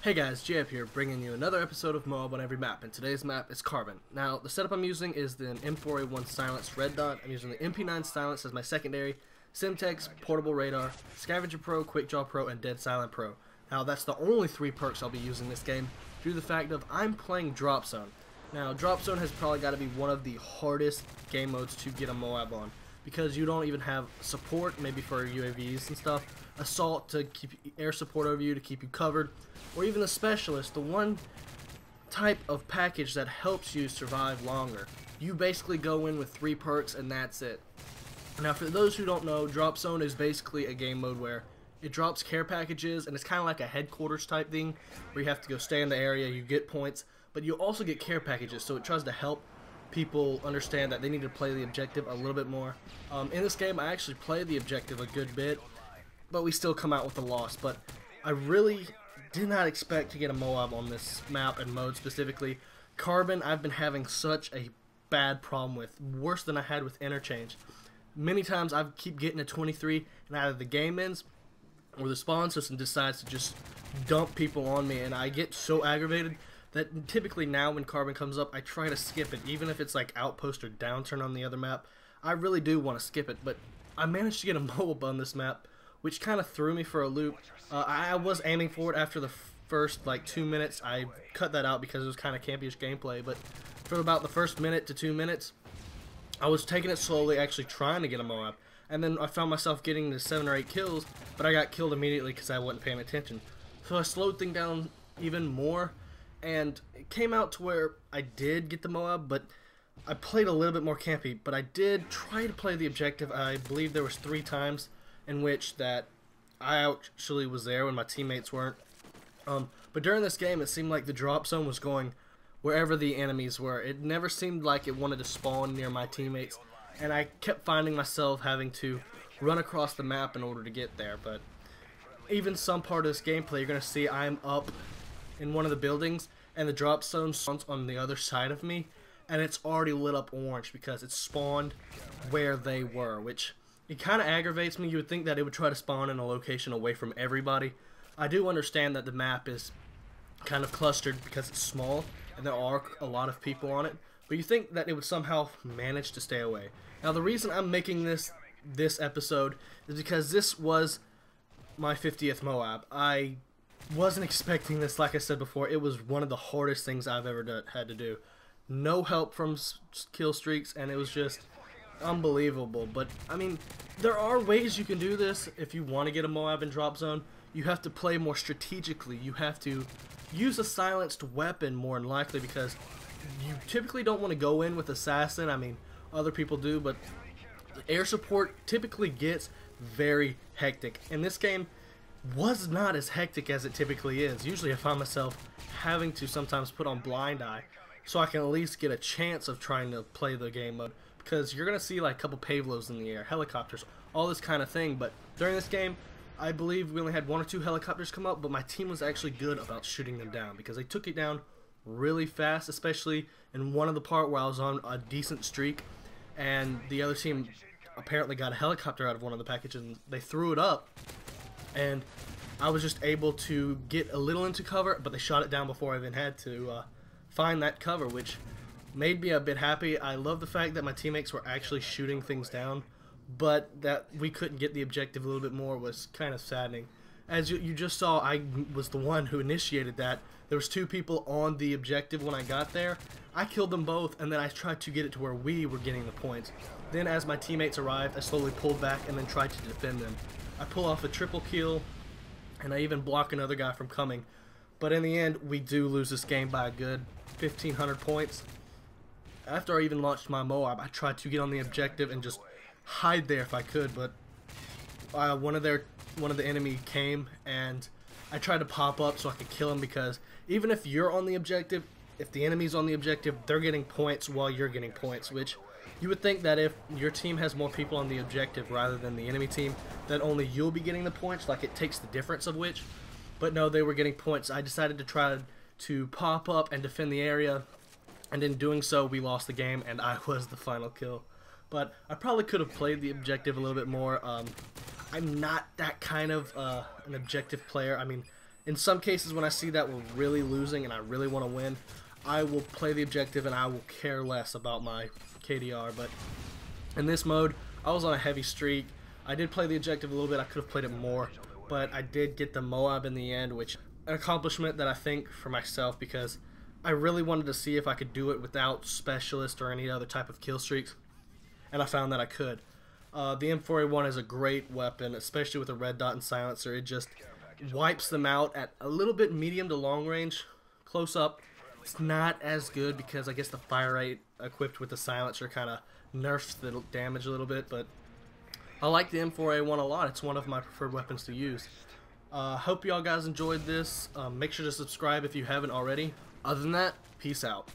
Hey guys, JHub here, bringing you another episode of MOAB on every map, and today's map is Carbon. Now, the setup I'm using is the M4A1 silenced red dot. I'm using the MP9 silence as my secondary, Simtex, Portable Radar, Scavenger Pro, Quick Draw Pro, and Dead Silent Pro. Now, that's the only 3 perks I'll be using this game, due to the fact of I'm playing Drop Zone. Now, Drop Zone has probably got to be one of the hardest game modes to get a MOAB on, because you don't even have support, maybe for UAVs and stuff, assault to keep air support over you, to keep you covered, or even the specialist, the one type of package that helps you survive longer. You basically go in with 3 perks and that's it. Now, for those who don't know, Drop Zone is basically a game mode where it drops care packages, and it's kind of like a headquarters type thing where you have to go stay in the area, you get points, but you also get care packages, so it tries to help people understand that they need to play the objective a little bit more. In this game, I actually play the objective a good bit, but we still come out with a loss. But I really did not expect to get a MOAB on this map and mode specifically. Carbon, I've been having such a bad problem with, worse than I had with Interchange. Many times I keep getting a 23, and either the game ends or the spawn system decides to just dump people on me, and I get so aggravated that typically now when Carbon comes up, I try to skip it, even if it's like Outpost or Downturn on the other map. I really do want to skip it, but I managed to get a MOAB on this map, which kind of threw me for a loop. I was aiming for it after the first like 2 minutes. I cut that out because it was kind of campyish gameplay, but for about the first minute to 2 minutes, I was taking it slowly, actually trying to get a MOAB, and then I found myself getting the 7 or 8 kills, but I got killed immediately because I wasn't paying attention. So I slowed things down even more, and it came out to where I did get the MOAB, but I played a little bit more campy. But I did try to play the objective. I believe there was 3 times in which that I actually was there when my teammates weren't. But during this game, it seemed like the drop zone was going wherever the enemies were. It never seemed like it wanted to spawn near my teammates, and I kept finding myself having to run across the map in order to get there. But even some part of this gameplay, you're going to see I'm up in one of the buildings, and the drop zone spawns on the other side of me, and it's already lit up orange because it's spawned where they were, which it kind of aggravates me. You would think that it would try to spawn in a location away from everybody. I do understand that the map is kind of clustered because it's small and there are a lot of people on it, but you think that it would somehow manage to stay away. Now, the reason I'm making this episode is because this was my 50th MOAB. I wasn't expecting this. Like I said before, it was one of the hardest things I've ever had to do. No help from Killstreaks, and it was just unbelievable. But I mean, there are ways you can do this if you want to get a MOAB in Drop Zone. You have to play more strategically. You have to use a silenced weapon more than likely, because you typically don't want to go in with Assassin. I mean, other people do, but air support typically gets very hectic. In this game, was not as hectic as it typically is. Usually I find myself having to sometimes put on blind eye so I can at least get a chance of trying to play the game mode, because you're going to see like a couple Pavlos in the air, helicopters, all this kind of thing. But during this game, I believe we only had 1 or 2 helicopters come up, but my team was actually good about shooting them down because they took it down really fast, especially in one of the part where I was on a decent streak, and the other team apparently got a helicopter out of one of the packages and they threw it up, and I was just able to get a little into cover, but they shot it down before I even had to find that cover, which made me a bit happy. I love the fact that my teammates were actually shooting things down, but that we couldn't get the objective a little bit more was kind of saddening. As you just saw, I was the one who initiated that. There was 2 people on the objective when I got there. I killed them both, and then I tried to get it to where we were getting the points. Then as my teammates arrived, I slowly pulled back and then tried to defend them. I pull off a triple kill, and I even block another guy from coming. But in the end, we do lose this game by a good 1,500 points. After I even launched my MOAB, I tried to get on the objective and just hide there if I could, but one of the enemy came, and I tried to pop up so I could kill him, because even if you're on the objective, if the enemy's on the objective, they're getting points while you're getting points, which you would think that if your team has more people on the objective rather than the enemy team, that only you'll be getting the points, like it takes the difference of which. But no, they were getting points. I decided to try to pop up and defend the area, and in doing so, we lost the game, and I was the final kill. But I probably could have played the objective a little bit more. I'm not that kind of an objective player. I mean, In some cases, when I see that we're really losing and I really want to win, I will play the objective and I will care less about my KDR. But in this mode, I was on a heavy streak. I did play the objective a little bit. I could have played it more, but I did get the MOAB in the end, which an accomplishment that I think for myself, because I really wanted to see if I could do it without specialist or any other type of kill streaks, and I found that I could. The M4A1 is a great weapon, especially with a red dot and silencer. It just wipes them out at a little bit medium to long range. Close up, it's not as good because I guess the fire rate equipped with the silencer kind of nerfs the damage a little bit, but I like the M4A1 a lot. It's one of my preferred weapons to use. Hope y'all guys enjoyed this. Make sure to subscribe if you haven't already. Other than that, peace out.